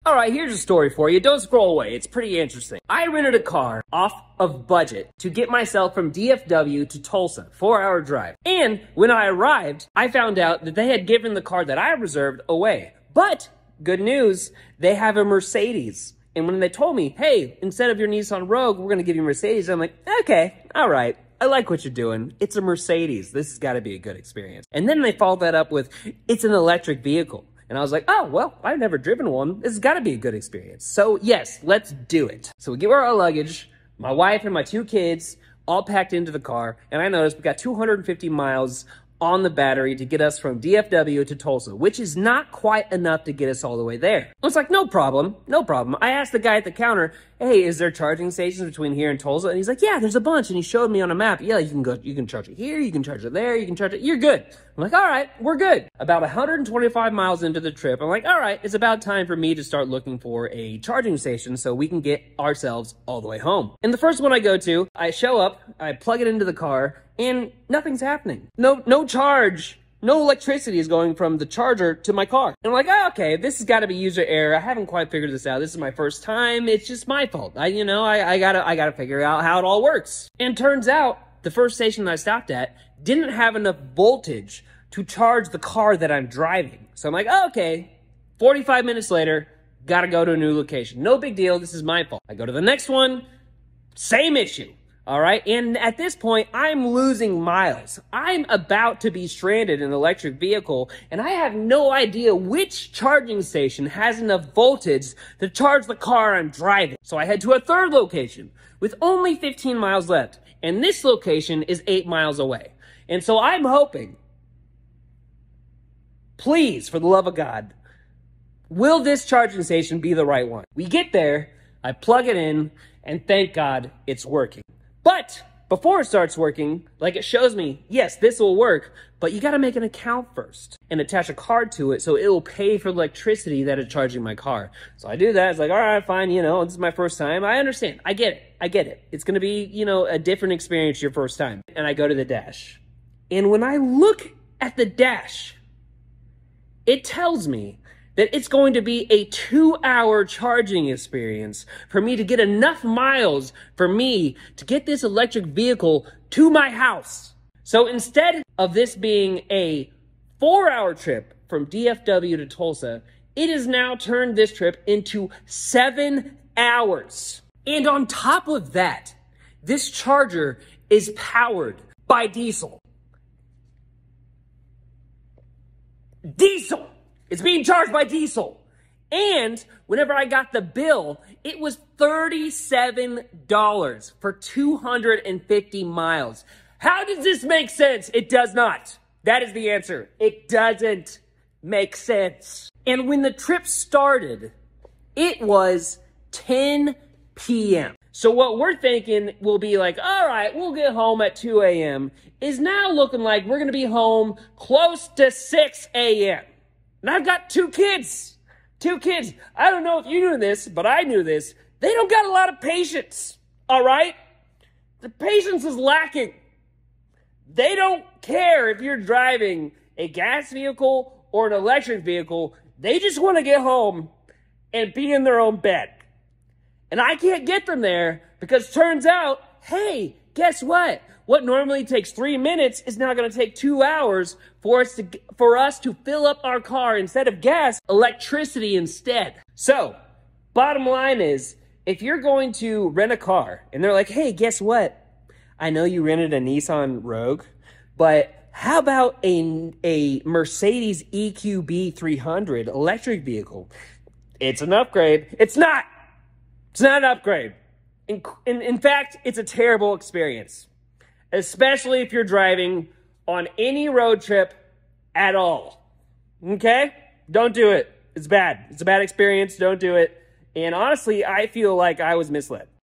All right, here's a story for you. Don't scroll away. It's pretty interesting. I rented a car off of budget to get myself from DFW to Tulsa, 4-hour drive. And when I arrived, I found out that they had given the car that I reserved away. But good news, they have a Mercedes. And when they told me, hey, instead of your Nissan Rogue, we're going to give you a Mercedes, I'm like, okay, all right. I like what you're doing. It's a Mercedes. This has got to be a good experience. And then they followed that up with, it's an electric vehicle. And I was like, oh, well, I've never driven one. This has got to be a good experience. So yes, let's do it. So we get our luggage, my wife and my 2 kids, all packed into the car. And I noticed we got 250 miles on the battery to get us from DFW to Tulsa, which is not quite enough to get us all the way there. I was like, no problem, no problem. I asked the guy at the counter, hey, is there charging stations between here and Tulsa? And he's like, yeah, there's a bunch. And he showed me on a map, yeah, you can charge it here, you can charge it there, you can charge it, you're good. I'm like, all right, we're good. About 125 miles into the trip, I'm like, all right, it's about time for me to start looking for a charging station so we can get ourselves all the way home. And the first one I go to, I show up, I plug it into the car, and nothing's happening. No charge, no electricity is going from the charger to my car. And I'm like, oh, okay, this has got to be user error. I haven't quite figured this out. This is my first time. It's just my fault. I gotta figure out how it all works. And turns out the first station that I stopped at didn't have enough voltage to charge the car that I'm driving. So I'm like, oh, okay, 45 minutes later, gotta go to a new location. No big deal. This is my fault. I go to the next one, same issue. All right, and at this point, I'm losing miles. I'm about to be stranded in an electric vehicle, and I have no idea which charging station has enough voltage to charge the car I'm driving. So I head to a third location with only 15 miles left, and this location is 8 miles away. And so I'm hoping, please, for the love of God, will this charging station be the right one? We get there, I plug it in, and thank God it's working. But before it starts working, like it shows me, yes, this will work, but you got to make an account first and attach a card to it so it will pay for the electricity that is charging my car. So I do that. It's like, all right, fine. This is my first time. I understand. I get it. It's going to be, a different experience your first time. And I go to the dash. And when I look at the dash, it tells me that it's going to be a 2-hour charging experience for me to get enough miles for me to get this electric vehicle to my house. So instead of this being a 4-hour trip from DFW to Tulsa, it has now turned this trip into 7 hours. And on top of that, this charger is powered by diesel. Diesel! It's being charged by diesel. And whenever I got the bill, it was $37 for 250 miles. How does this make sense? It does not. That is the answer. It doesn't make sense. And when the trip started, it was 10 p.m. So what we're thinking will be like, all right, we'll get home at 2 a.m. is now looking like we're going to be home close to 6 a.m. And I've got 2 kids. 2 kids. I don't know if you knew this, but I knew this. They don't got a lot of patience, all right? The patience is lacking. They don't care if you're driving a gas vehicle or an electric vehicle. They just want to get home and be in their own bed. And I can't get them there because turns out, hey, guess what? What normally takes 3 minutes is now going to take 2 hours for us to fill up our car instead of gas, electricity instead. So, bottom line is, if you're going to rent a car and they're like, hey, guess what? I know you rented a Nissan Rogue, but how about a Mercedes EQB 300 electric vehicle? It's an upgrade. It's not. It's not an upgrade. In fact, it's a terrible experience. Especially if you're driving on any road trip at all. Okay? Don't do it. It's bad. It's a bad experience. Don't do it. And honestly, I feel like I was misled.